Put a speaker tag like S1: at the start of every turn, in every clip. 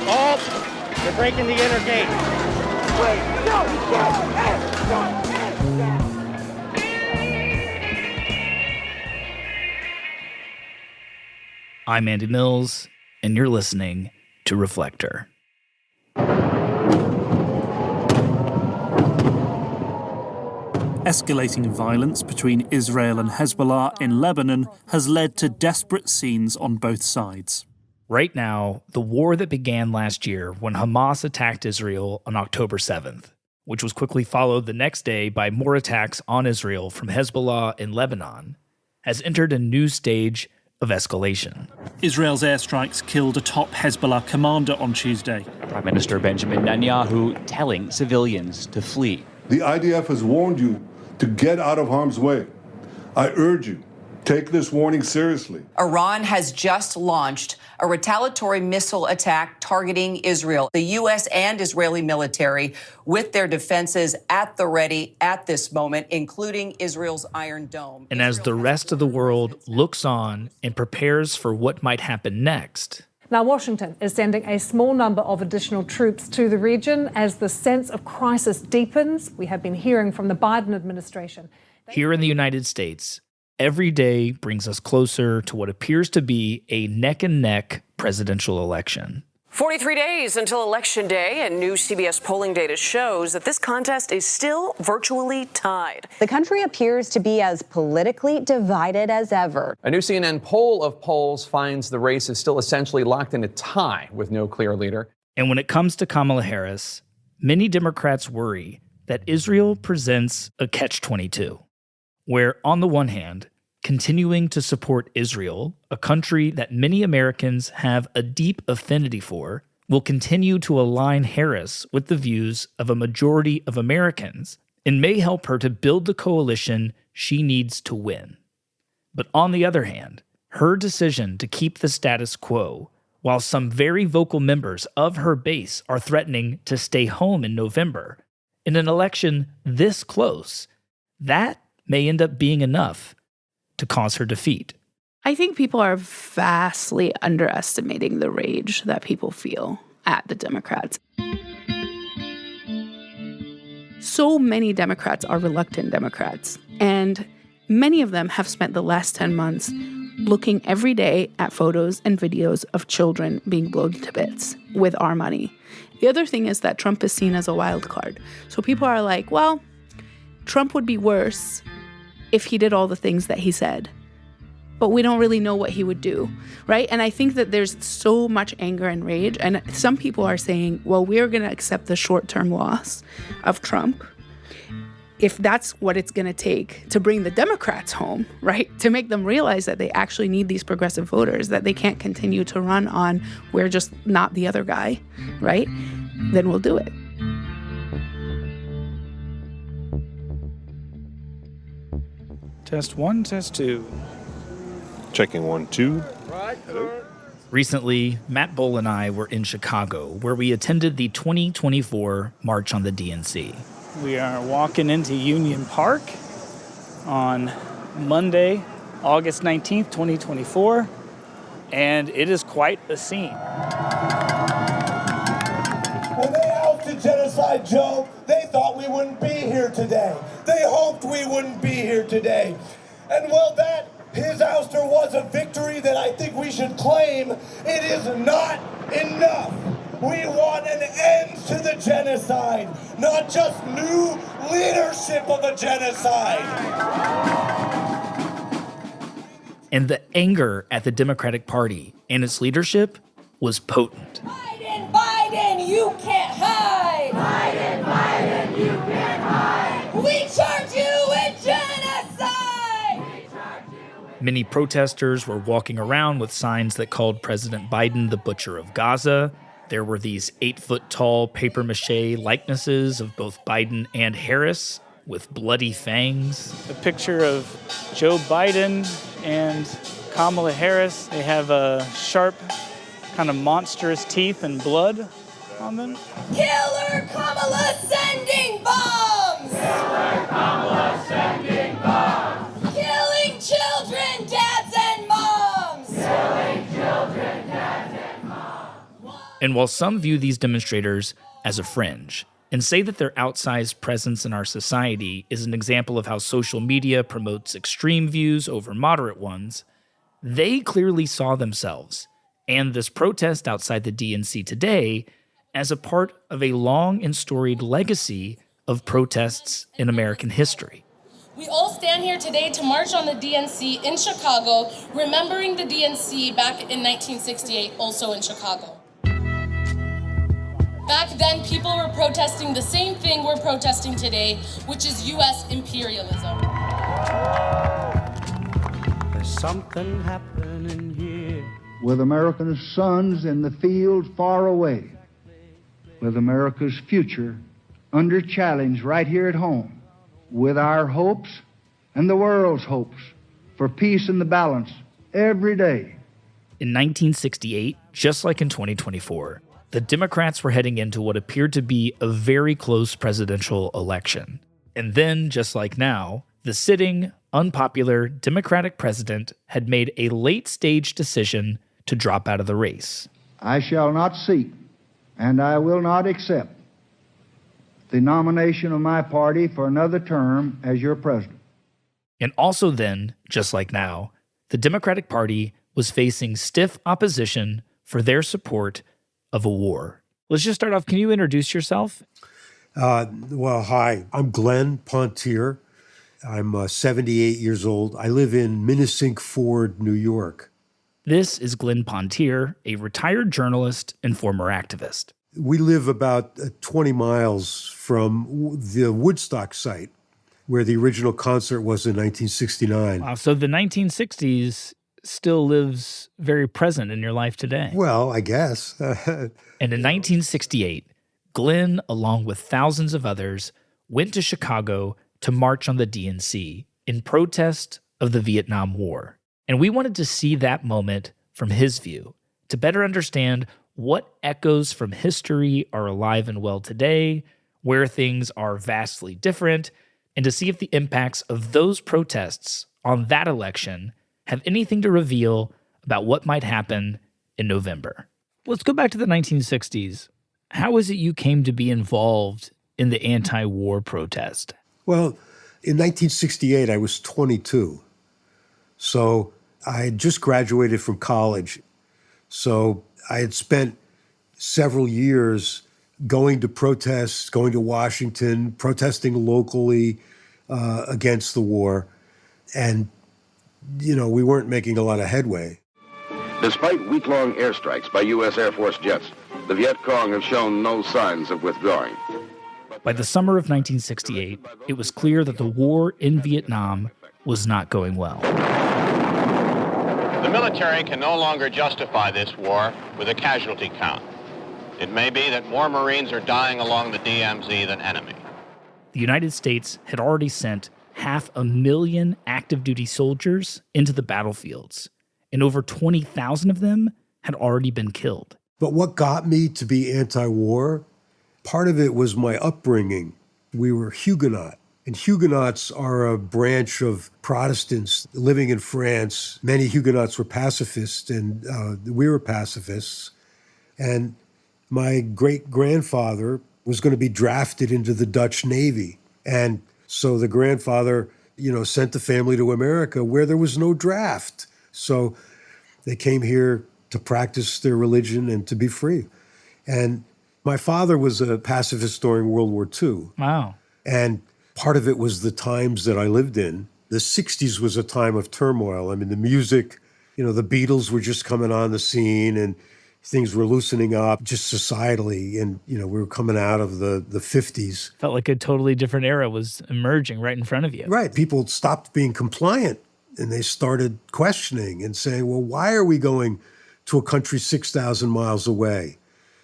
S1: Oh, they're breaking the inner gate.
S2: I'm Andy Mills, and you're listening to Reflector.
S3: Escalating violence between Israel and Hezbollah in Lebanon has led to desperate scenes on both sides.
S2: Right now, the war that began last year when Hamas attacked Israel on October 7th, which was quickly followed the next day by more attacks on Israel from Hezbollah in Lebanon, has entered a new stage of escalation.
S3: Israel's airstrikes killed a top Hezbollah commander on Tuesday.
S4: Prime Minister Benjamin Netanyahu telling civilians to flee.
S5: The IDF has warned you to get out of harm's way. I urge you, take this warning seriously.
S6: Iran has just launched a retaliatory missile attack targeting Israel. The U.S. and Israeli military with their defenses at the ready at this moment, including Israel's Iron Dome.
S2: And as the rest of the world looks on and prepares for what might happen next,
S7: now, Washington is sending a small number of additional troops to the region as the sense of crisis deepens. We have been hearing from the Biden administration.
S2: Here in the United States, every day brings us closer to what appears to be a neck-and-neck presidential election.
S8: 43 days until Election Day, and new CBS polling data shows that this contest is still virtually tied.
S9: The country appears to be as politically divided as ever.
S10: A new CNN poll of polls finds the race is still essentially locked in a tie with no clear leader.
S2: And when it comes to Kamala Harris, many Democrats worry that Israel presents a catch-22, where on the one hand, continuing to support Israel, a country that many Americans have a deep affinity for, will continue to align Harris with the views of a majority of Americans and may help her to build the coalition she needs to win. But on the other hand, her decision to keep the status quo, while some very vocal members of her base are threatening to stay home in November, in an election this close, that may end up being enough to cause her defeat.
S11: I think people are vastly underestimating the rage that people feel at the Democrats. So many Democrats are reluctant Democrats, and many of them have spent the last 10 months looking every day at photos and videos of children being blown to bits with our money. The other thing is that Trump is seen as a wild card. So people are like, well, Trump would be worse if he did all the things that he said. But we don't really know what he would do, right? And I think that there's so much anger and rage. And some people are saying, well, we're going to accept the short-term loss of Trump if that's what it's going to take to bring the Democrats home, right? To make them realize that they actually need these progressive voters, that they can't continue to run on, we're just not the other guy, right? Then we'll do it.
S2: Test 1, test 2.
S12: Checking 1, 2.
S2: Hello. Recently, Matt Bull and I were in Chicago, where we attended the 2024 March on the DNC.
S13: We are walking into Union Park on Monday, August 19th, 2024, and it is quite a scene.
S14: When they ousted Genocide Joe, they thought we wouldn't be here today. They hoped we wouldn't be here today. And well, his ouster was a victory that I think we should claim. It is not enough. We want an end to the genocide, not just new leadership of a genocide.
S2: And the anger at the Democratic Party and its leadership was potent.
S15: Biden, Biden, you can't hide.
S16: Biden, Biden, you can't hide.
S15: We charge you with genocide.
S2: Many protesters were walking around with signs that called President Biden the Butcher of Gaza. There were these 8-foot-tall papier-mâché likenesses of both Biden and Harris with bloody fangs.
S13: A picture of Joe Biden and Kamala Harris. They have sharp, kind of monstrous teeth and blood on them.
S15: Killer Kamala sending bombs!
S16: Killer Kamala sending bombs!
S15: Killing children, dads and moms!
S16: Killing children, dads and moms!
S2: And while some view these demonstrators as a fringe and say that their outsized presence in our society is an example of how social media promotes extreme views over moderate ones, they clearly saw themselves and this protest outside the DNC today as a part of a long and storied legacy of protests in American history.
S17: We all stand here today to march on the DNC in Chicago, remembering the DNC back in 1968, also in Chicago. Back then, people were protesting the same thing we're protesting today, which is U.S. imperialism.
S18: There's something happening here.
S19: With American sons in the field far away, with America's future under challenge right here at home, with our hopes and the world's hopes for peace and the balance every day.
S2: In 1968, just like in 2024, the Democrats were heading into what appeared to be a very close presidential election. And then, just like now, the sitting, unpopular Democratic president had made a late-stage decision to drop out of the race.
S19: I shall not seek, and I will not accept, the nomination of my party for another term as your president.
S2: And also then, just like now, the Democratic Party was facing stiff opposition for their support of a war. Let's just start off. Can you introduce yourself?
S20: Well, hi. I'm Glenn Pontier. I'm 78 years old. I live in Minnesink Ford, New York.
S2: This is Glenn Pontier, a retired journalist and former activist.
S20: We live about 20 miles from the Woodstock site, where the original concert was in 1969.
S2: Wow, so the 1960s still lives very present in your life today.
S20: Well, I guess.
S2: And in 1968, Glenn, along with thousands of others, went to Chicago to march on the DNC in protest of the Vietnam War. And we wanted to see that moment from his view to better understand what echoes from history are alive and well today, where things are vastly different, and to see if the impacts of those protests on that election have anything to reveal about what might happen in November. Let's go back to the 1960s. How is it you came to be involved in the anti-war protest?
S20: Well, in 1968, I was 22. So I had just graduated from college. So I had spent several years going to protests, going to Washington, protesting locally against the war. And, you know, we weren't making a lot of headway.
S21: Despite week-long airstrikes by U.S. Air Force jets, the Viet Cong have shown no signs of withdrawing.
S2: By the summer of 1968, it was clear that the war in Vietnam was not going well.
S22: The military can no longer justify this war with a casualty count. It may be that more Marines are dying along the DMZ than enemy.
S2: The United States had already sent 500,000 active-duty soldiers into the battlefields, and over 20,000 of them had already been killed.
S20: But what got me to be anti-war, part of it was my upbringing. We were Huguenot, and Huguenots are a branch of Protestants living in France. Many Huguenots were pacifists, and we were pacifists. And my great-grandfather was going to be drafted into the Dutch Navy. And so the grandfather, sent the family to America where there was no draft. So they came here to practice their religion and to be free. And my father was a pacifist during World War II.
S2: Wow.
S20: And part of it was the times that I lived in. The 60s was a time of turmoil. I mean, the music, the Beatles were just coming on the scene and things were loosening up just societally. And, we were coming out of the 50s.
S2: Felt like a totally different era was emerging right in front of you.
S20: Right. People stopped being compliant and they started questioning and saying, well, why are we going to a country 6,000 miles away?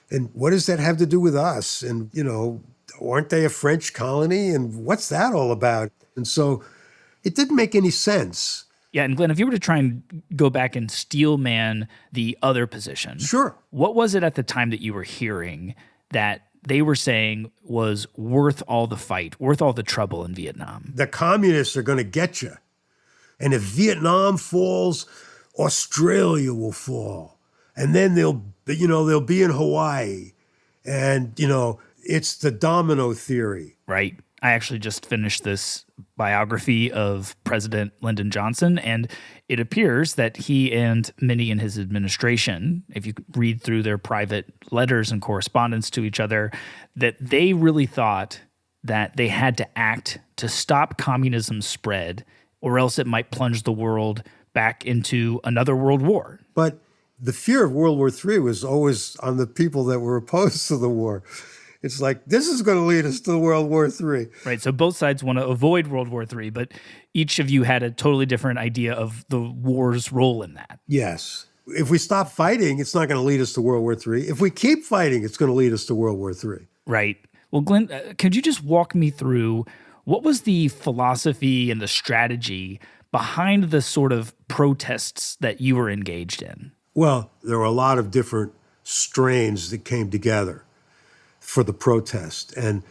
S20: And what does that have to do with us? And, aren't they a French colony? And what's that all about? And so it didn't make any sense.
S2: Yeah, and Glenn, if you were to try and go back and steel man the other position,
S20: sure.
S2: What was it at the time that you were hearing that they were saying was worth all the fight, worth all the trouble in Vietnam?
S20: The communists are going to get you. And if Vietnam falls, Australia will fall. And then they'll be in Hawaii. And, it's the domino theory.
S2: Right. I actually just finished this biography of President Lyndon Johnson, and it appears that he and many in his administration, if you read through their private letters and correspondence to each other, that they really thought that they had to act to stop communism's spread, or else it might plunge the world back into another world war.
S20: But the fear of World War III was always on the people that were opposed to the war. It's like, this is going to lead us to World War III.
S2: Right, so both sides want to avoid World War III, but each of you had a totally different idea of the war's role in that.
S20: Yes. If we stop fighting, it's not going to lead us to World War III. If we keep fighting, it's going to lead us to World War III.
S2: Right. Well, Glenn, could you just walk me through what was the philosophy and the strategy behind the sort of protests that you were engaged in?
S20: Well, there were a lot of different strains that came together for the protest. And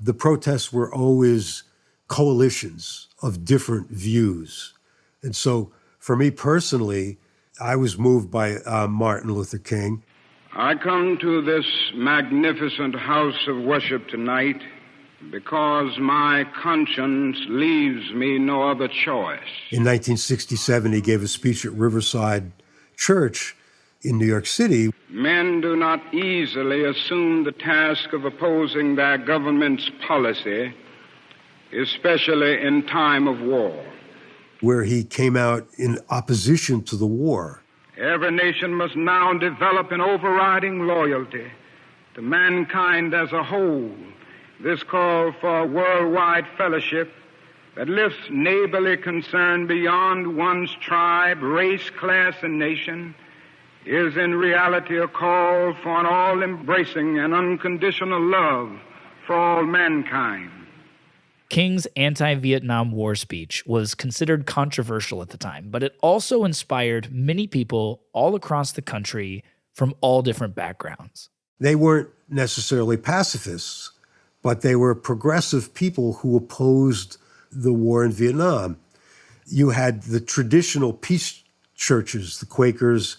S20: the protests were always coalitions of different views. And so for me personally, I was moved by Martin Luther King.
S1: I come to this magnificent house of worship tonight because my conscience leaves me no other choice.
S20: In 1967, he gave a speech at Riverside Church in New York City.
S1: Men do not easily assume the task of opposing their government's policy, especially in time of war.
S20: Where he came out in opposition to the war.
S1: Every nation must now develop an overriding loyalty to mankind as a whole. This call for worldwide fellowship that lifts neighborly concern beyond one's tribe, race, class, and nation is in reality a call for an all-embracing and unconditional love for all mankind.
S2: King's anti-Vietnam War speech was considered controversial at the time, but it also inspired many people all across the country from all different backgrounds.
S20: They weren't necessarily pacifists, but they were progressive people who opposed the war in Vietnam. You had the traditional peace churches, the Quakers,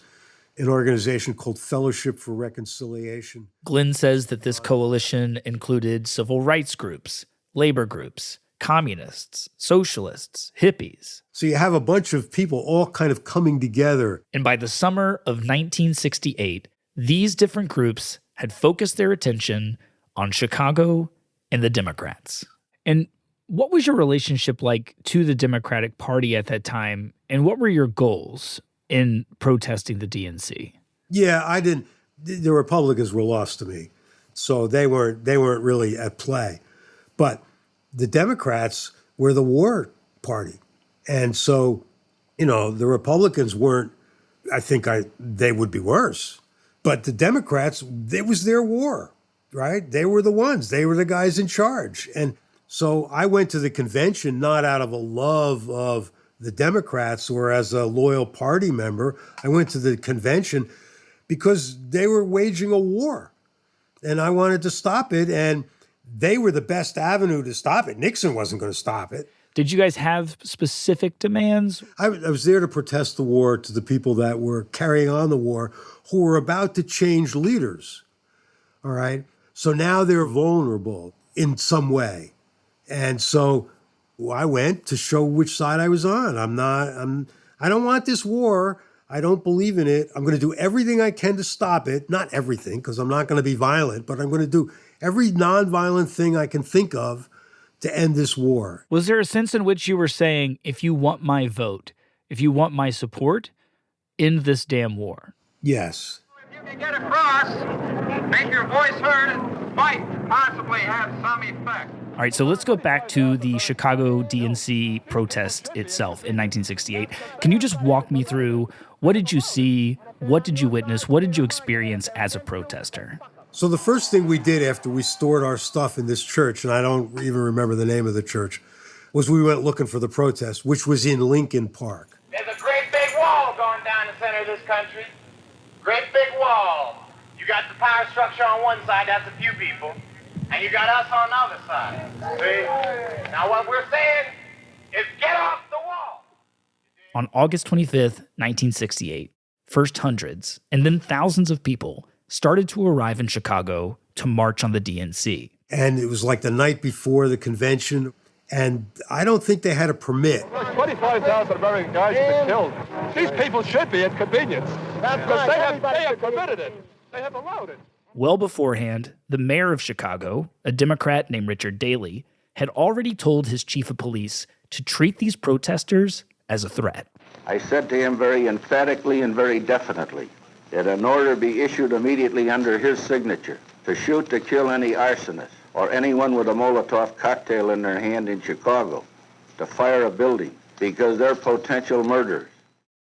S20: an organization called Fellowship for Reconciliation.
S2: Glenn says that this coalition included civil rights groups, labor groups, communists, socialists, hippies.
S20: So you have a bunch of people all kind of coming together.
S2: And by the summer of 1968, these different groups had focused their attention on Chicago and the Democrats. And what was your relationship like to the Democratic Party at that time? And what were your goals in protesting the DNC?
S20: Yeah, the Republicans were lost to me. So they weren't really at play. But the Democrats were the war party. And so, the Republicans weren't, they would be worse. But the Democrats, it was their war, right? They were the ones. They were the guys in charge. And so I went to the convention not out of a love of the Democrats or as a loyal party member. I went to the convention because they were waging a war. And I wanted to stop it. And they were the best avenue to stop it. Nixon wasn't going to stop it.
S2: Did you guys have specific demands?
S20: I was there to protest the war to the people that were carrying on the war, who were about to change leaders. All right? So now they're vulnerable in some way. And so I went to show which side I was on. I don't want this war. I don't believe in it. I'm going to do everything I can to stop it. Not everything, because I'm not going to be violent, but I'm going to do every nonviolent thing I can think of to end this war.
S2: Was there a sense in which you were saying, if you want my vote, if you want my support, end this damn war?
S20: Yes.
S3: If you can get across, make your voice heard, might possibly have some effect.
S2: All right, so let's go back to the Chicago DNC protest itself in 1968. Can you just walk me through, what did you see, what did you witness, what did you experience as a protester?
S20: So the first thing we did after we stored our stuff in this church, and I don't even remember the name of the church, was we went looking for the protest, which was in Lincoln Park.
S3: There's a great big wall going down the center of this country. Great big wall. You got the power structure on one side, that's a few people, and you got us on the other side. See? Now what we're saying is get off the wall.
S2: On August 25th, 1968, first hundreds, and then thousands of people started to arrive in Chicago to march on the DNC.
S20: And it was like the night before the convention, and I don't think they had a permit.
S4: 25,000 American guys have been killed. These people should be inconvenienced because they have permitted it. They have allowed it.
S2: Well beforehand, the mayor of Chicago, a Democrat named Richard Daley, had already told his chief of police to treat these protesters as a threat.
S5: I said to him very emphatically and very definitely that an order be issued immediately under his signature to shoot to kill any arsonist or anyone with a Molotov cocktail in their hand in Chicago, to fire a building, because they're potential murderers.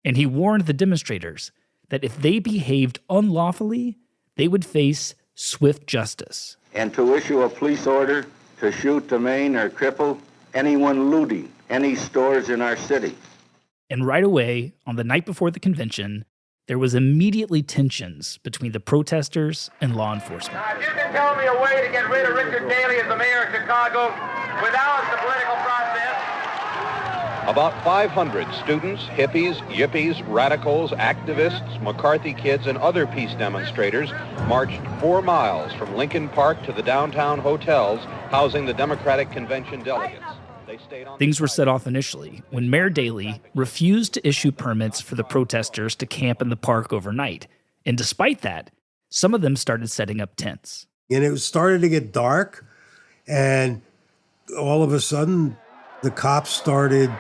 S2: And he warned the demonstrators that if they behaved unlawfully, they would face swift justice.
S5: And to issue a police order to shoot, to maim, or cripple anyone looting any stores in our city.
S2: And right away, on the night before the convention, there was immediately tensions between the protesters and law enforcement.
S3: Now, if you can tell me a way to get rid of Richard Daley as the mayor of Chicago without the political process.
S22: About 500 students, hippies, yippies, radicals, activists, McCarthy kids, and other peace demonstrators marched 4 miles from Lincoln Park to the downtown hotels housing the Democratic Convention delegates.
S2: Things were set off initially when Mayor Daley refused to issue permits for the protesters to camp in the park overnight. And despite that, some of them started setting up tents.
S20: And it started to get dark, and all of a sudden, the cops started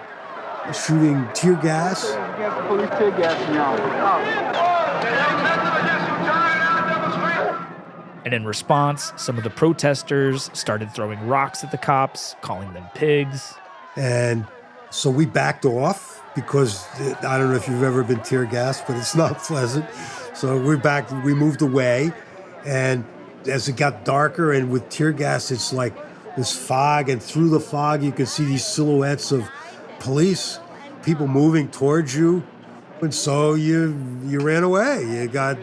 S20: shooting tear gas.
S4: Police tear gas now.
S2: And in response, some of the protesters started throwing rocks at the cops, calling them pigs.
S20: And so we backed off because I don't know if you've ever been tear gassed, but it's not pleasant. So we moved away. And as it got darker and with tear gas, it's like this fog. And through the fog, you can see these silhouettes of police, people moving towards you. And so you ran away. You got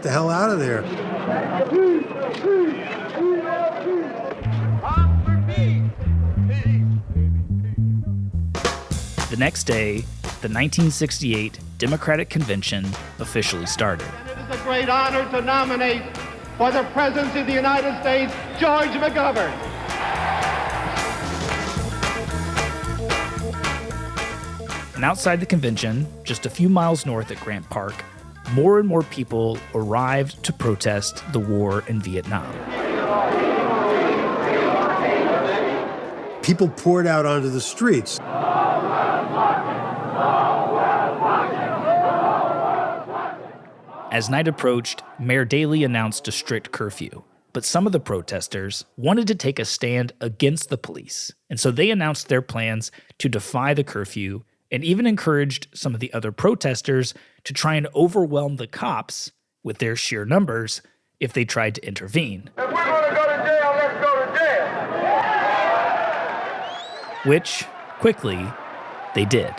S20: the hell out of there.
S2: The next day, the 1968 Democratic Convention officially started.
S4: It is a great honor to nominate for the presidency of the United States, George McGovern.
S2: And outside the convention, just a few miles north at Grant Park, more and more people arrived to protest the war in Vietnam.
S20: People poured out onto the streets.
S2: As night approached, Mayor Daley announced a strict curfew, but some of the protesters wanted to take a stand against the police, and so they announced their plans to defy the curfew and even encouraged some of the other protesters to try and overwhelm the cops with their sheer numbers if they tried to intervene.
S3: If we're going to go to jail, let's go to jail.
S2: Which, quickly, they did.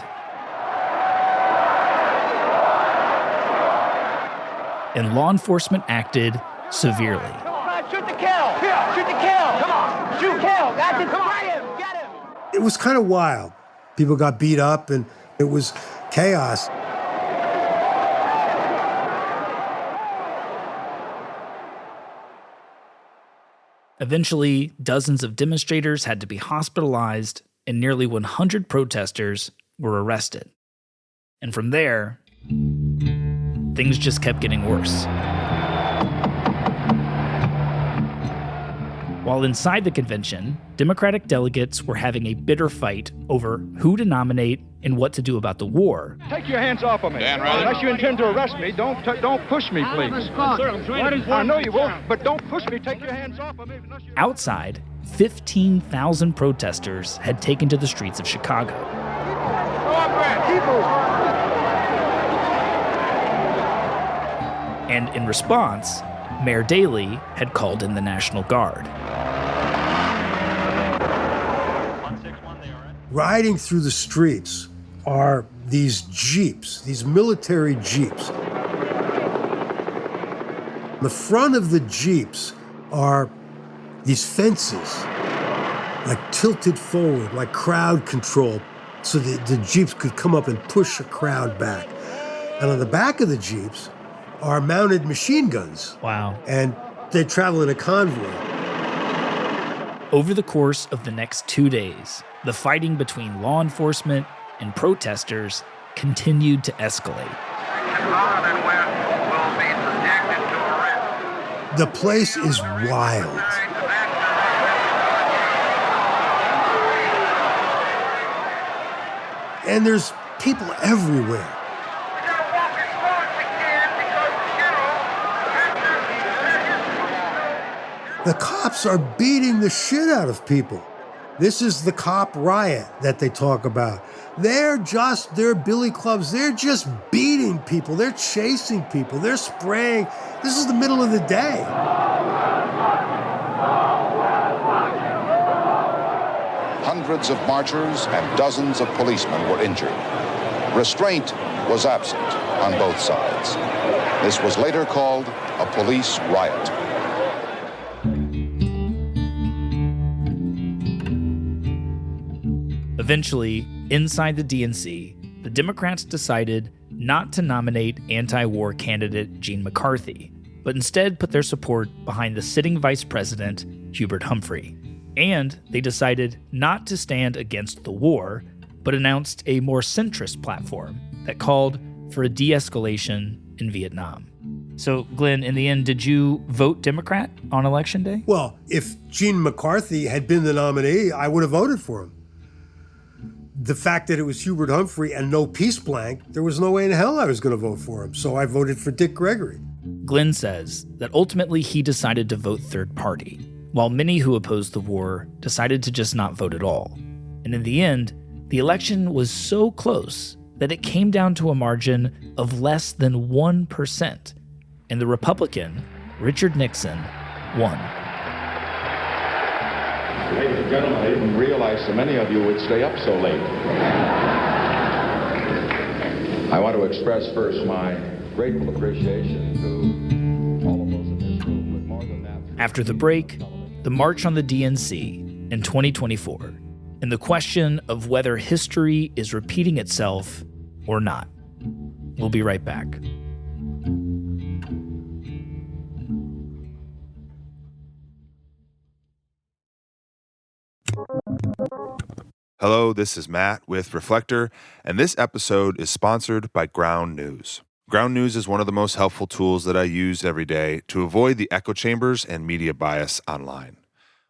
S2: And law enforcement acted severely.
S3: Come on, shoot to kill. Shoot to kill. Come on, shoot, kill. That's it. Spray him. Get him.
S20: It was kind of wild. People got beat up, and it was chaos.
S2: Eventually, dozens of demonstrators had to be hospitalized, and nearly 100 protesters were arrested. And from there, things just kept getting worse. While inside the convention, Democratic delegates were having a bitter fight over who to nominate and what to do about the war.
S4: Take your hands off of me. Unless you intend to arrest me, don't push me, please. Sir, I'm trying to I know you won't, but don't push me. Take your hands off of me.
S2: Outside, 15,000 protesters had taken to the streets of Chicago. And in response, Mayor Daley had called in the National Guard.
S20: Riding through the streets are these jeeps, these military jeeps. The front of the jeeps are these fences, like tilted forward, like crowd control, so the jeeps could come up and push a crowd back. And on the back of the Jeeps are mounted machine guns.
S2: Wow.
S20: And they travel in a convoy.
S2: Over the course of the next 2 days, the fighting between law enforcement and protesters continued to escalate.
S20: The place is wild. And there's people everywhere. The cops are beating the shit out of people. This is the cop riot that they talk about. They're billy clubs. They're just beating people. They're chasing people. They're spraying. This is the middle of the day.
S6: Hundreds of marchers and dozens of policemen were injured. Restraint was absent on both sides. This was later called a police riot.
S2: Eventually, inside the DNC, the Democrats decided not to nominate anti-war candidate Gene McCarthy, but instead put their support behind the sitting vice president, Hubert Humphrey. And they decided not to stand against the war, but announced a more centrist platform that called for a de-escalation in Vietnam. So, Glenn, in the end, did you vote Democrat on Election Day?
S20: Well, if Gene McCarthy had been the nominee, I would have voted for him. The fact that it was Hubert Humphrey and no peace blank, there was no way in hell I was going to vote for him. So I voted for Dick Gregory.
S2: Glenn says that ultimately he decided to vote third party, while many who opposed the war decided to just not vote at all. And in the end, the election was so close that it came down to a margin of less than 1%, and the Republican, Richard Nixon, won.
S4: Ladies and gentlemen, I didn't realize so many of you would stay up so late. I want to express first my grateful appreciation to all of those in this room, but more than that.
S2: After the break, the March on the DNC in 2024, and the question of whether history is repeating itself or not. We'll be right back.
S12: Hello, this is Matt with Reflector, and this episode is sponsored by Ground News. Ground News is one of the most helpful tools that I use every day to avoid the echo chambers and media bias online.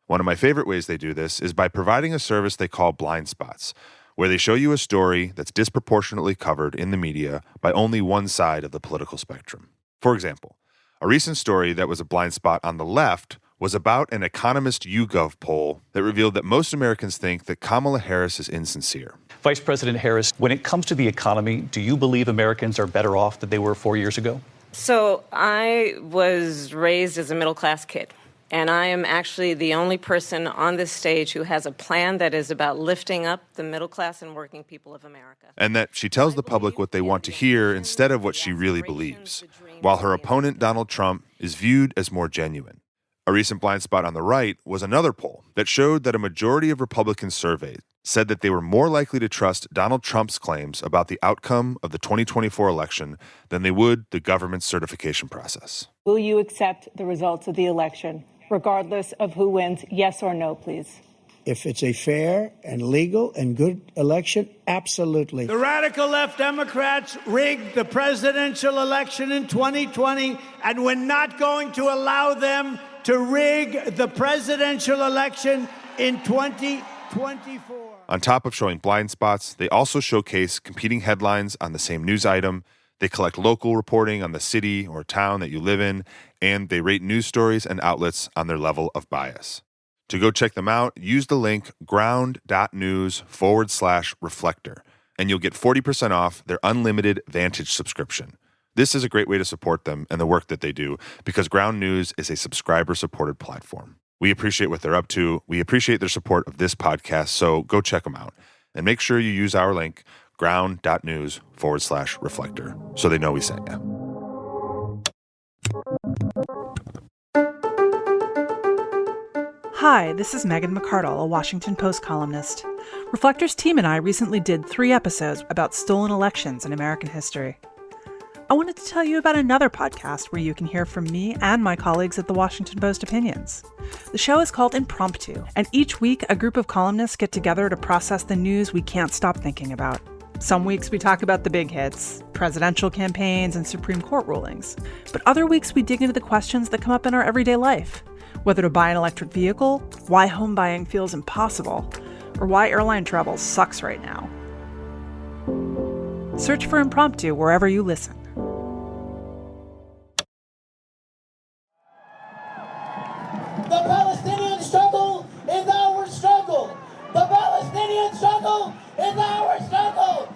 S12: One of my favorite ways they do this is by providing a service they call blind spots, where they show you a story that's disproportionately covered in the media by only one side of the political spectrum. For example, a recent story that was a blind spot on the left was about an Economist YouGov poll that revealed that most Americans think that Kamala Harris is insincere.
S7: Vice President Harris, when it comes to the economy, do you believe Americans are better off than they were 4 years ago?
S23: So I was raised as a middle-class kid, and I am actually the only person on this stage who has a plan that is about lifting up the middle class and working people of America.
S12: And that she tells the public what they want to hear instead of what she really believes, while her opponent, Donald Trump, is viewed as more genuine. A recent blind spot on the right was another poll that showed that a majority of Republicans surveyed said that they were more likely to trust Donald Trump's claims about the outcome of the 2024 election than they would the government's certification process.
S24: Will you accept the results of the election, regardless of who wins? Yes or no, please.
S25: If it's a fair and legal and good election, absolutely.
S18: The radical left Democrats rigged the presidential election in 2020, and we're not going to allow them to rig the presidential election in 2024.
S12: On top of showing blind spots, they also showcase competing headlines on the same news item. They collect local reporting on the city or town that you live in, and they rate news stories and outlets on their level of bias. To go check them out, use the link ground.news/reflector, and you'll get 40% off their unlimited Vantage subscription. This is a great way to support them and the work that they do because Ground News is a subscriber-supported platform. We appreciate what they're up to. We appreciate their support of this podcast, so go check them out. And make sure you use our link, ground.news/reflector, so they know we sent you.
S26: Hi, this is Megan McArdle, a Washington Post columnist. Reflector's team and I recently did 3 episodes about stolen elections in American history. I wanted to tell you about another podcast where you can hear from me and my colleagues at the Washington Post Opinions. The show is called Impromptu, and each week a group of columnists get together to process the news we can't stop thinking about. Some weeks we talk about the big hits, presidential campaigns and Supreme Court rulings. But other weeks we dig into the questions that come up in our everyday life. Whether to buy an electric vehicle, why home buying feels impossible, or why airline travel sucks right now. Search for Impromptu wherever you listen.
S8: The Palestinian struggle is our struggle. The Palestinian struggle is our struggle.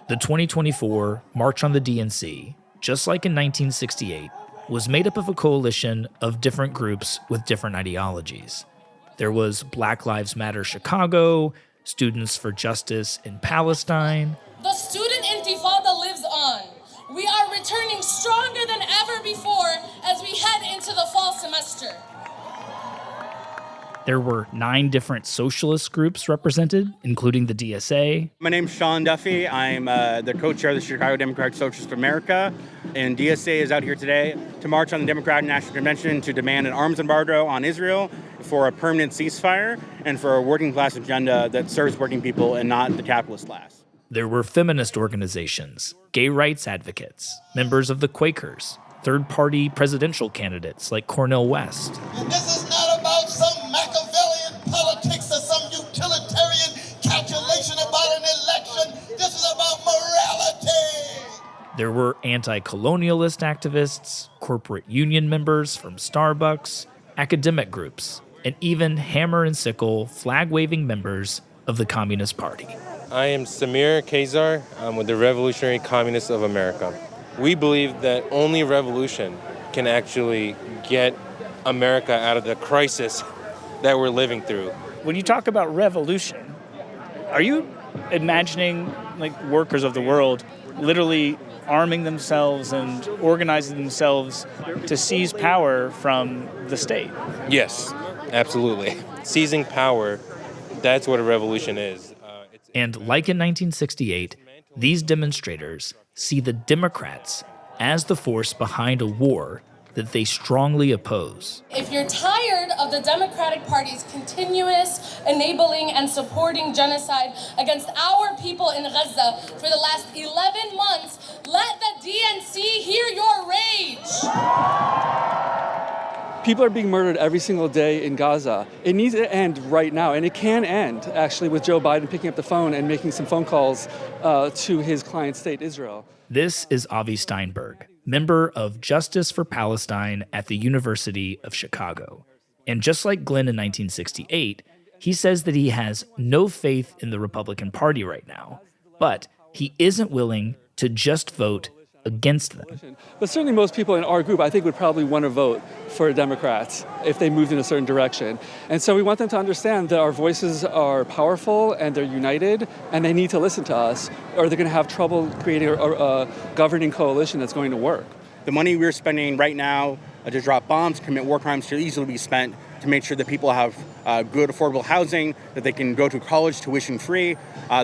S2: The 2024 March on the DNC, just like in 1968, was made up of a coalition of different groups with different ideologies. There was Black Lives Matter Chicago, Students for Justice in Palestine.
S17: The student intifada lives on. We are returning stronger than ever before as we head into the fall semester.
S2: There were 9 different socialist groups represented, including the DSA.
S9: My name's Sean Duffy. I'm the co-chair of the Chicago Democratic Socialist of America. And DSA is out here today to march on the Democratic National Convention to demand an arms embargo on Israel for a permanent ceasefire and for a working class agenda that serves working people and not the capitalist class.
S2: There were feminist organizations, gay rights advocates, members of the Quakers, third-party presidential candidates like Cornel West.
S8: This is not about some Machiavellian politics or some utilitarian calculation about an election. This is about morality.
S2: There were anti-colonialist activists, corporate union members from Starbucks, academic groups, and even hammer and sickle flag-waving members of the Communist Party.
S10: I am Samir Khazar. I'm with the Revolutionary Communists of America. We believe that only revolution can actually get America out of the crisis that we're living through.
S11: When you talk about revolution, are you imagining like workers of the world literally arming themselves and organizing themselves to seize power from the state?
S10: Yes, absolutely. Seizing power, that's what a revolution is.
S2: And like in 1968, these demonstrators see the Democrats as the force behind a war that they strongly oppose.
S17: If you're tired of the Democratic Party's continuous enabling and supporting genocide against our people in Gaza for the last 11 months, let the DNC hear your rage.
S13: People are being murdered every single day in Gaza. It needs to end right now, and it can end, actually, with Joe Biden picking up the phone and making some phone calls to his client state, Israel.
S2: This is Avi Steinberg, member of Justice for Palestine at the University of Chicago. And just like Glenn in 1968, he says that he has no faith in the Republican Party right now, but he isn't willing to just vote against them.
S13: But certainly most people in our group, I think, would probably want to vote for Democrats if they moved in a certain direction. And so we want them to understand that our voices are powerful and they're united and they need to listen to us, or they're going to have trouble creating a governing coalition that's going to work.
S9: The money we're spending right now to drop bombs, commit war crimes, should easily be spent to make sure that people have good, affordable housing, that they can go to college tuition free,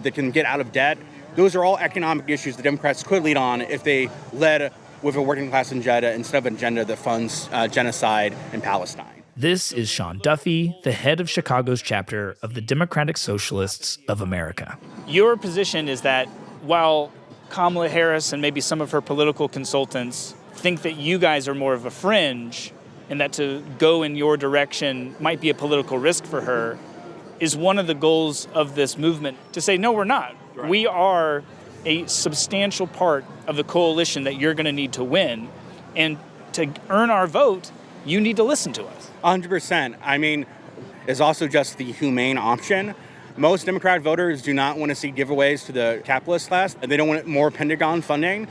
S9: they can get out of debt. Those are all economic issues the Democrats could lead on if they led with a working class agenda instead of an agenda that funds genocide in Palestine.
S2: This is Sean Duffy, the head of Chicago's chapter of the Democratic Socialists of America.
S11: Your position is that while Kamala Harris and maybe some of her political consultants think that you guys are more of a fringe and that to go in your direction might be a political risk for her, is one of the goals of this movement to say, no, we're not. Right. We are a substantial part of the coalition that you're going to need to win. And to earn our vote, you need to listen to us.
S9: 100%. I mean, it's also just the humane option. Most Democrat voters do not want to see giveaways to the capitalist class, and they don't want more Pentagon funding.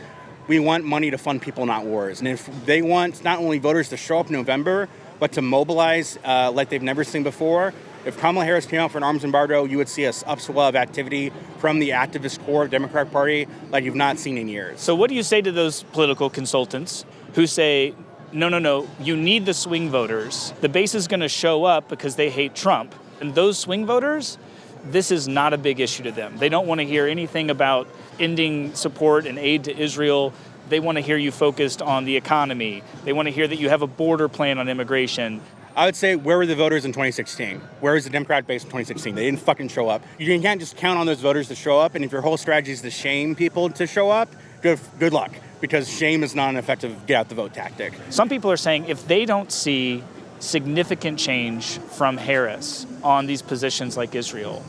S9: We want money to fund people, not wars. And if they want not only voters to show up in November, but to mobilize like they've never seen before, if Kamala Harris came out for an arms embargo, you would see an upswell of activity from the activist core of the Democratic Party like you've not seen in years.
S11: So what do you say to those political consultants who say, no, you need the swing voters. The base is going to show up because they hate Trump. And those swing voters, this is not a big issue to them. They don't want to hear anything about ending support and aid to Israel. They want to hear you focused on the economy. They want to hear that you have a border plan on immigration.
S9: I would say, where were the voters in 2016? Where was the Democrat base in 2016? They didn't fucking show up. You can't just count on those voters to show up, and if your whole strategy is to shame people to show up, good luck, because shame is not an effective get-out-the-vote tactic.
S11: Some people are saying if they don't see significant change from Harris on these positions like Israel,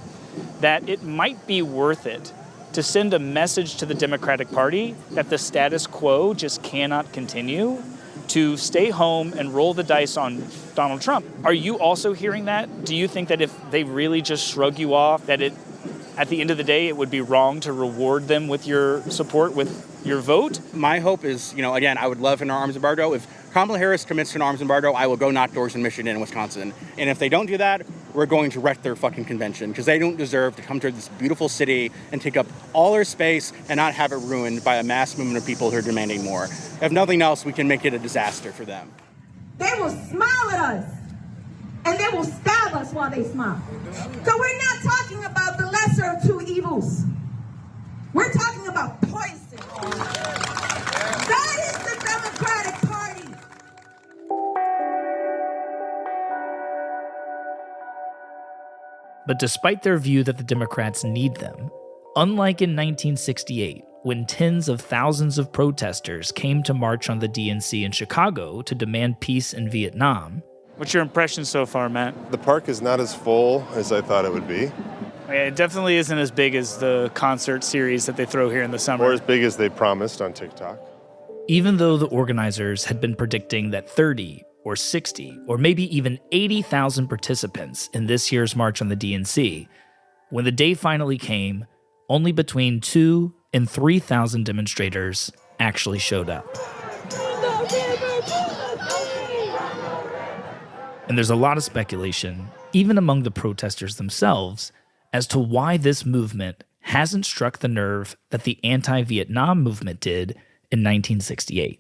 S11: that it might be worth it to send a message to the Democratic Party that the status quo just cannot continue, to stay home and roll the dice on Donald Trump. Are you also hearing that? Do you think that if they really just shrug you off, that at the end of the day, it would be wrong to reward them with your support, with your vote?
S9: My hope is, again, I would love an arms embargo. If Kamala Harris commits to an arms embargo, I will go knock doors in Michigan and Wisconsin. And if they don't do that, we're going to wreck their fucking convention, because they don't deserve to come to this beautiful city and take up all our space and not have it ruined by a mass movement of people who are demanding more. If nothing else, we can make it a disaster for them.
S1: They will smile at us, and they will stab us while they smile. So we're not talking about the lesser of two evils. We're talking about poison. That is the Democratic Party.
S2: But despite their view that the Democrats need them, unlike in 1968, when tens of thousands of protesters came to march on the DNC in Chicago to demand peace in Vietnam.
S11: What's your impression so far, Matt?
S14: The park is not as full as I thought it would be.
S11: Yeah, it definitely isn't as big as the concert series that they throw here in the summer.
S14: Or as big as they promised on TikTok.
S2: Even though the organizers had been predicting that 30 or 60 or maybe even 80,000 participants in this year's March on the DNC, when the day finally came, only between 2,000 and 3,000 demonstrators actually showed up. And there's a lot of speculation, even among the protesters themselves, as to why this movement hasn't struck the nerve that the anti-Vietnam movement did in 1968.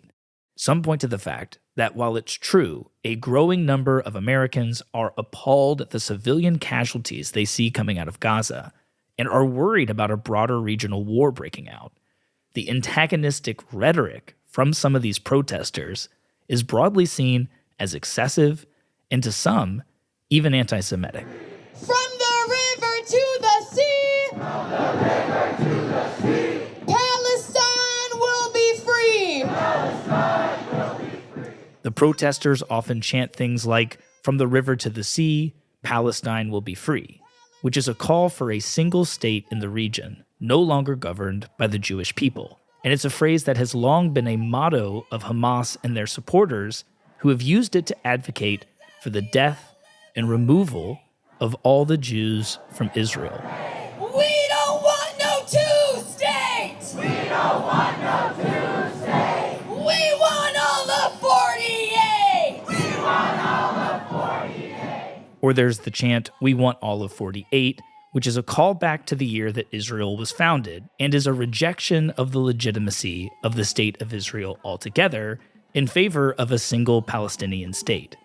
S2: Some point to the fact that while it's true, a growing number of Americans are appalled at the civilian casualties they see coming out of Gaza and are worried about a broader regional war breaking out, the antagonistic rhetoric from some of these protesters is broadly seen as excessive and to some, even anti-Semitic.
S1: From the river to the sea, from the river to the sea, Palestine will be free. Palestine will be free.
S2: The protesters often chant things like, "From the river to the sea, Palestine will be free," which is a call for a single state in the region, no longer governed by the Jewish people. And it's a phrase that has long been a motto of Hamas and their supporters, who have used it to advocate for the death and removal of all the Jews from Israel.
S1: We don't want no two-states! We don't want no two-states! We want all of 48! We want all of 48!
S2: Or there's the chant, "We want all of 48, which is a callback to the year that Israel was founded and is a rejection of the legitimacy of the state of Israel altogether in favor of a single Palestinian state.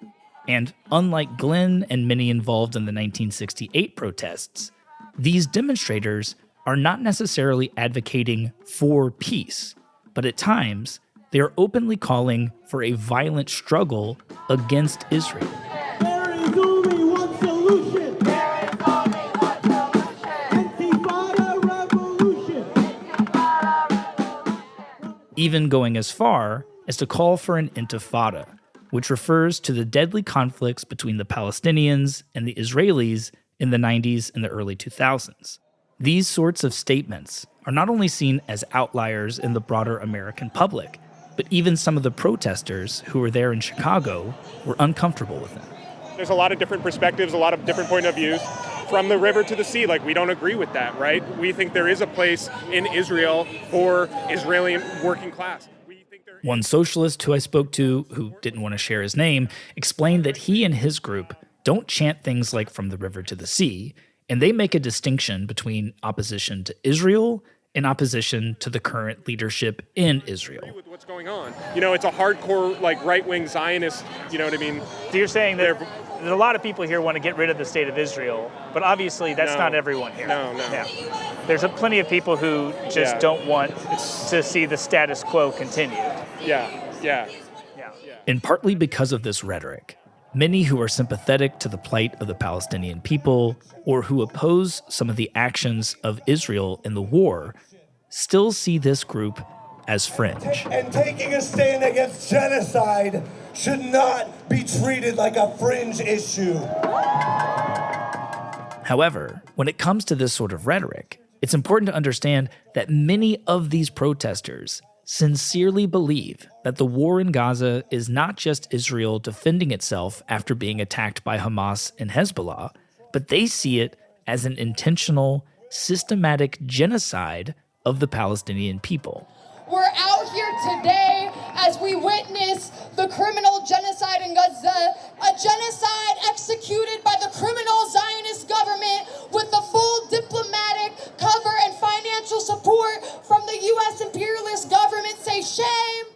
S2: And unlike Glenn and many involved in the 1968 protests, these demonstrators are not necessarily advocating for peace, but at times they are openly calling for a violent struggle against Israel.
S1: There is only one solution. There is only one solution. Intifada revolution. Intifada revolution.
S2: Even going as far as to call for an intifada, which refers to the deadly conflicts between the Palestinians and the Israelis in the 90s and the early 2000s. These sorts of statements are not only seen as outliers in the broader American public, but even some of the protesters who were there in Chicago were uncomfortable with them.
S15: There's a lot of different perspectives, a lot of different point of views. From the river to the sea, we don't agree with that, right? We think there is a place in Israel for Israeli working class.
S2: One socialist who I spoke to, who didn't want to share his name, explained that he and his group don't chant things like "from the river to the sea," and they make a distinction between opposition to Israel in opposition to the current leadership in Israel.
S15: With what's going on, it's a hardcore right-wing Zionist. You know what I mean?
S11: So you're saying that a lot of people here want to get rid of the state of Israel, but obviously that's not everyone here.
S15: No.
S11: Yeah. There's plenty of people who just don't want to see the status quo continue.
S15: Yeah.
S2: And partly because of this rhetoric, many who are sympathetic to the plight of the Palestinian people or who oppose some of the actions of Israel in the war still see this group as fringe.
S3: And taking a stand against genocide should not be treated like a fringe issue.
S2: However, when it comes to this sort of rhetoric, it's important to understand that many of these protesters sincerely believe that the war in Gaza is not just Israel defending itself after being attacked by Hamas and Hezbollah, but they see it as an intentional, systematic genocide of the Palestinian people.
S1: We're out here today as we witness the criminal genocide in Gaza, a genocide executed by the criminal Zionist government with the full diplomatic cover and financial support from the U.S. imperialist government. Say shame.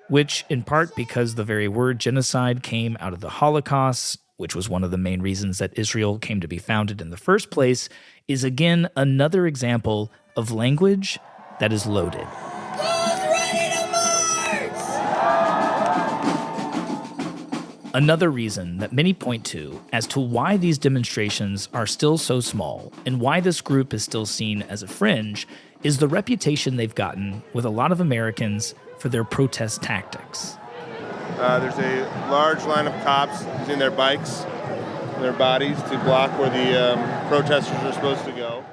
S2: Which, in part because the very word genocide came out of the Holocaust, which was one of the main reasons that Israel came to be founded in the first place, is again another example of language that is loaded. Another reason that many point to as to why these demonstrations are still so small and why this group is still seen as a fringe is the reputation they've gotten with a lot of Americans for their protest tactics.
S14: There's a large line of cops using their bikes and their bodies to block where the protesters are supposed to go.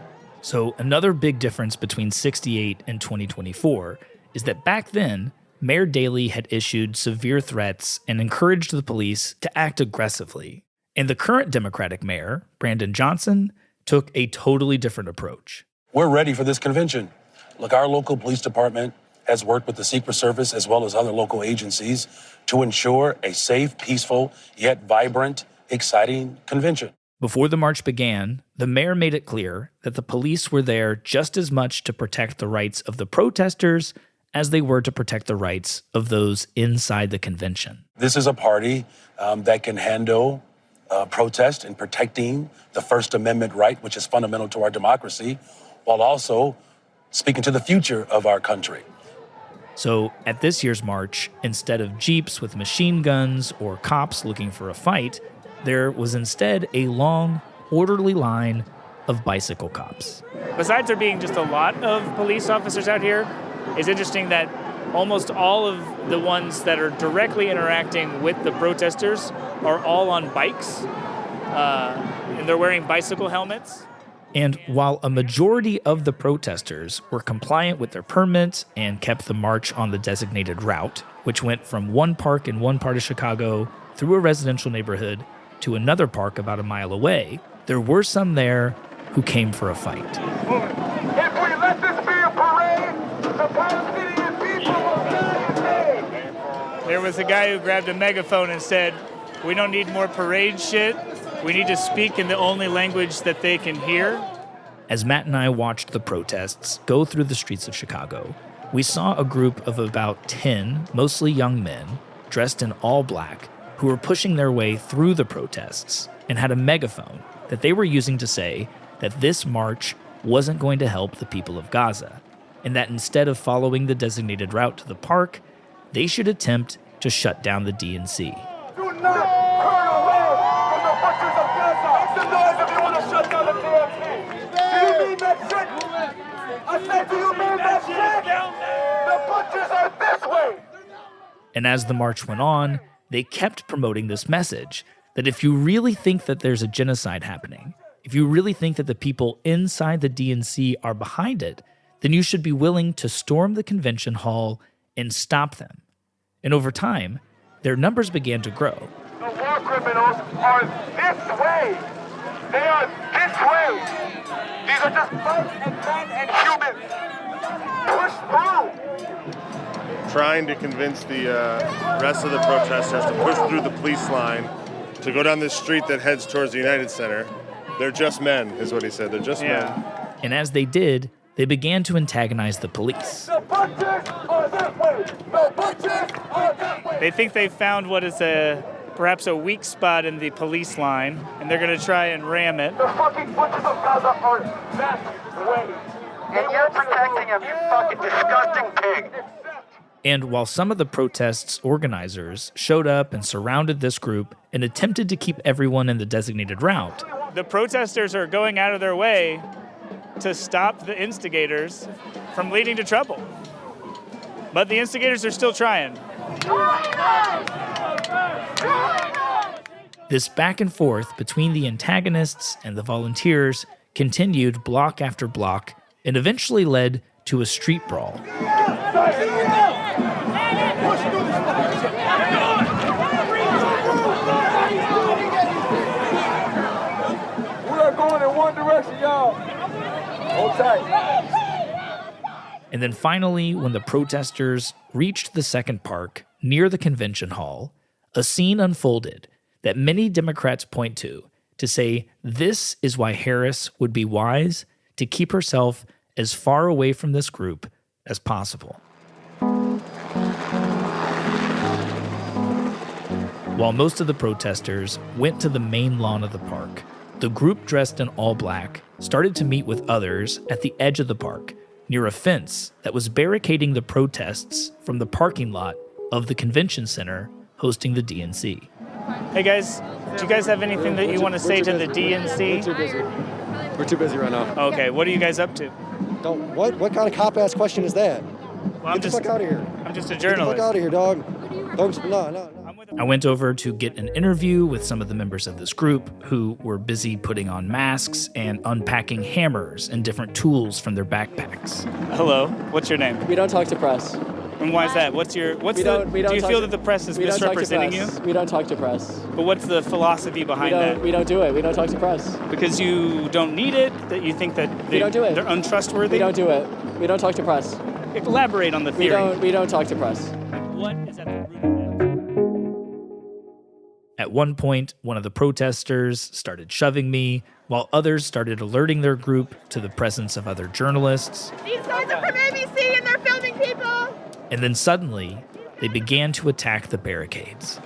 S2: So another big difference between 68 and 2024 is that back then, Mayor Daley had issued severe threats and encouraged the police to act aggressively. And the current Democratic mayor, Brandon Johnson, took a totally different approach.
S5: We're ready for this convention. Look, our local police department has worked with the Secret Service as well as other local agencies to ensure a safe, peaceful, yet vibrant, exciting convention.
S2: Before the march began, the mayor made it clear that the police were there just as much to protect the rights of the protesters as they were to protect the rights of those inside the convention.
S5: This is a party that can handle protest and protecting the First Amendment right, which is fundamental to our democracy, while also speaking to the future of our country.
S2: So at this year's march, instead of jeeps with machine guns or cops looking for a fight, there was instead a long, orderly line of bicycle cops.
S11: Besides there being just a lot of police officers out here, it's interesting that almost all of the ones that are directly interacting with the protesters are all on bikes, and they're wearing bicycle helmets.
S2: And while a majority of the protesters were compliant with their permits and kept the march on the designated route, which went from one park in one part of Chicago through a residential neighborhood to another park about a mile away, there were some there who came for a fight.
S16: If we let this be a parade, the Palestinian people will die today.
S11: There was a guy who grabbed a megaphone and said, "We don't need more parade shit. We need to speak in the only language that they can hear."
S2: As Matt and I watched the protests go through the streets of Chicago, we saw a group of about 10, mostly young men, dressed in all black, who were pushing their way through the protests and had a megaphone that they were using to say that this march wasn't going to help the people of Gaza, and that instead of following the designated route to the park, they should attempt to shut down the DNC.
S16: Do not turn away from the butchers of Gaza. Make some noise if you want to shut down the DNC. Do you mean that shit? I said, do you mean that shit? The butchers are this way.
S2: And as the march went on, they kept promoting this message that if you really think that there's a genocide happening, if you really think that the people inside the DNC are behind it, then you should be willing to storm the convention hall and stop them. And over time, their numbers began to grow.
S16: The war criminals are this way. They are this way. These are just bugs and men and humans. Push through.
S14: Trying to convince the rest of the protesters to push through the police line to go down this street that heads towards the United Center. They're just men, is what he said. They're just men.
S2: And as they did, they began to antagonize the police.
S16: The butchers are that way. The butchers are that way.
S11: They think they've found what is perhaps a weak spot in the police line, and they're going to try and ram it.
S16: The fucking butchers of Gaza are that way. And you're protecting them, you fucking disgusting pig.
S2: And while some of the protest's organizers showed up and surrounded this group and attempted to keep everyone in the designated route,
S11: the protesters are going out of their way to stop the instigators from leading to trouble. But the instigators are still trying.
S2: This back and forth between the antagonists and the volunteers continued block after block and eventually led to a street brawl.
S16: Going in one direction, y'all. Hold tight.
S2: And then finally, when the protesters reached the second park near the convention hall, a scene unfolded that many Democrats point to say this is why Harris would be wise to keep herself as far away from this group as possible. While most of the protesters went to the main lawn of the park, the group dressed in all black started to meet with others at the edge of the park, near a fence that was barricading the protests from the parking lot of the convention center hosting the DNC.
S11: Hey guys, do you guys have anything that you want to say to the DNC?
S4: We're too busy. We're too busy right now.
S11: Okay, what are you guys up to?
S4: What kind of cop-ass question is that?
S11: Well,
S4: Get the fuck out of here.
S11: I'm just a
S4: Get
S11: journalist.
S4: the fuck out of here, dog. No.
S2: I went over to get an interview with some of the members of this group who were busy putting on masks and unpacking hammers and different tools from their backpacks.
S11: Hello, what's your name?
S13: We don't talk to press.
S11: And why is that? Do you feel that the press is misrepresenting you?
S13: We don't talk to press.
S11: But what's the philosophy behind that?
S13: We don't do it. We don't talk to press.
S11: Because you don't need it? That you think that
S13: we don't do it.
S11: They're untrustworthy?
S13: We don't do it. We don't talk to press.
S11: Elaborate on the theory.
S13: We don't talk to press.
S11: What is at the root of that?
S2: At one point, one of the protesters started shoving me, while others started alerting their group to the presence of other journalists.
S6: These guys are from ABC and they're filming people!
S2: And then suddenly, they began to attack the barricades.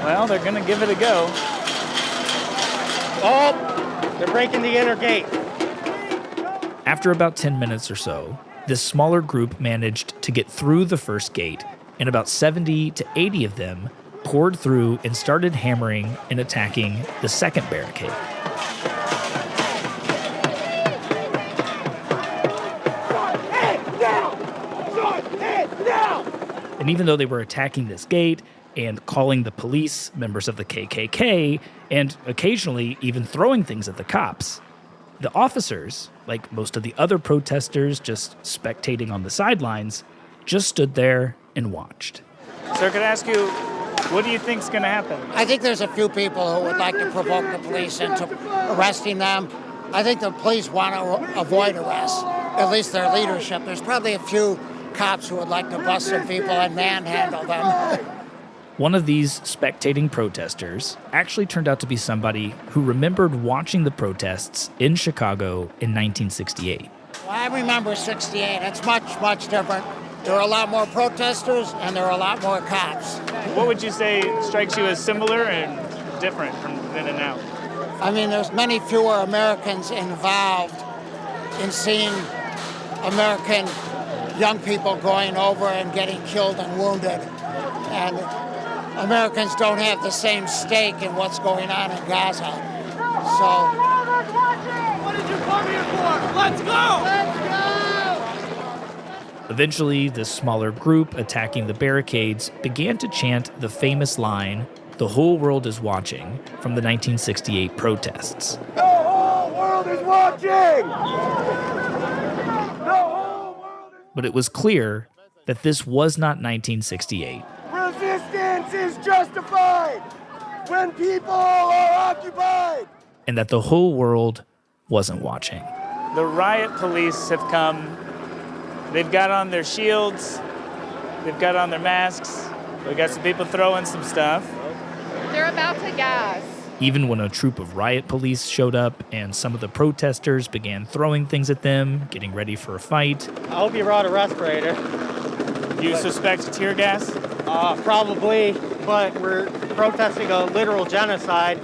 S11: Well, they're going to give it a go.
S19: Oh, they're breaking the inner gate.
S2: After about 10 minutes or so, this smaller group managed to get through the first gate, and about 70 to 80 of them poured through and started hammering and attacking the second barricade. And even though they were attacking this gate and calling the police members of the KKK, and occasionally even throwing things at the cops, the officers, like most of the other protesters just spectating on the sidelines, just stood there and watched.
S11: Sir, can I ask you, what do you think's going to happen?
S20: I think there's a few people who would like to provoke the police into arresting them. I think the police want to avoid arrest, at least their leadership. There's probably a few cops who would like to bust some people and manhandle them.
S2: One of these spectating protesters actually turned out to be somebody who remembered watching the protests in Chicago in 1968.
S20: Well, I remember 68. It's much, much different. There are a lot more protesters and there are a lot more cops.
S11: What would you say strikes you as similar and different from then and now?
S20: I mean, there's many fewer Americans involved in seeing American young people going over and getting killed and wounded. And Americans don't have the same stake in what's going on in Gaza. So,
S16: What did you come here for? Let's go! Let's go!
S2: Eventually, this smaller group attacking the barricades began to chant the famous line, "The whole world is watching," from the 1968 protests.
S16: The whole world is watching!
S2: But it was clear that this was not 1968.
S16: Resistance is justified when people are occupied!
S2: And that the whole world wasn't watching.
S11: The riot police have come. They've got on their shields. They've got on their masks. We got some people throwing some stuff.
S6: They're about to gas.
S2: Even when a troop of riot police showed up and some of the protesters began throwing things at them, getting ready for a fight.
S19: I hope you brought a respirator.
S11: You suspect tear gas?
S19: Probably, but we're protesting a literal genocide.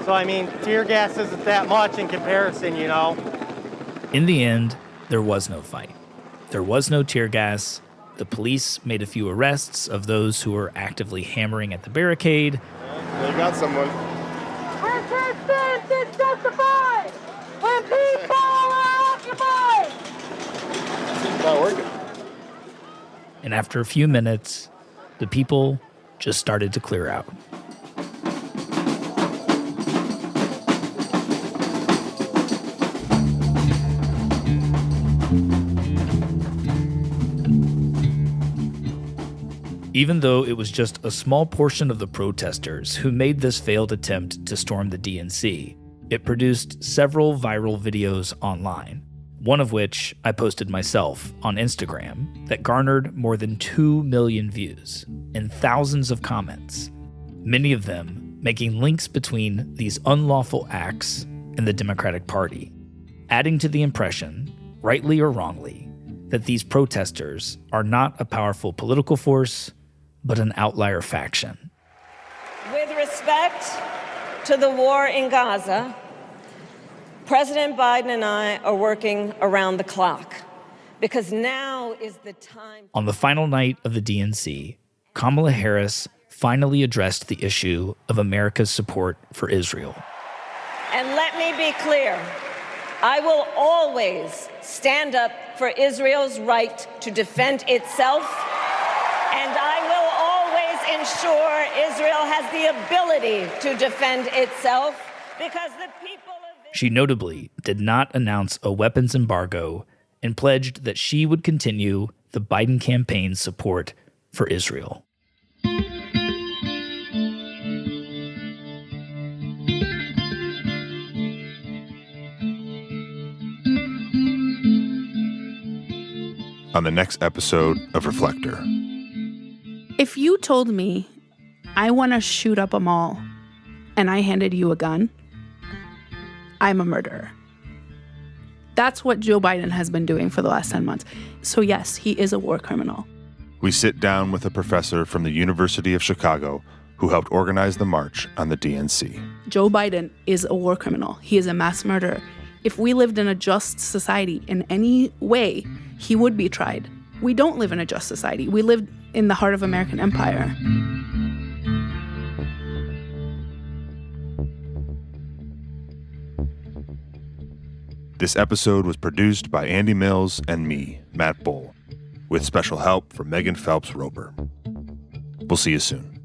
S19: So, I mean, tear gas isn't that much in comparison, you know.
S2: In the end, there was no fight. There was no tear gas. The police made a few arrests of those who were actively hammering at the barricade.
S14: They got someone.
S16: Resistance is justified when people are occupied.
S14: It's not working.
S2: And after a few minutes, the people just started to clear out. Even though it was just a small portion of the protesters who made this failed attempt to storm the DNC, it produced several viral videos online, one of which I posted myself on Instagram that garnered more than 2 million views and thousands of comments, many of them making links between these unlawful acts and the Democratic Party, adding to the impression, rightly or wrongly, that these protesters are not a powerful political force, but an outlier faction.
S7: With respect to the war in Gaza, President Biden and I are working around the clock because now is the time.
S2: On the final night of the DNC, Kamala Harris finally addressed the issue of America's support for Israel.
S7: And let me be clear, I will always stand up for Israel's right to defend itself, and I will always ensure Israel has the ability to defend itself because the people of...
S2: She notably did not announce a weapons embargo and pledged that she would continue the Biden campaign's support for Israel.
S12: On the next episode of Reflector.
S21: If you told me I want to shoot up a mall and I handed you a gun, I'm a murderer. That's what Joe Biden has been doing for the last 10 months. So yes, he is a war criminal.
S12: We sit down with a professor from the University of Chicago who helped organize the march on the DNC.
S21: Joe Biden is a war criminal. He is a mass murderer. If we lived in a just society in any way, he would be tried. We don't live in a just society. We live in the heart of American empire.
S12: This episode was produced by Andy Mills and me, Matt Bull, with special help from Megan Phelps-Roper. We'll see you soon.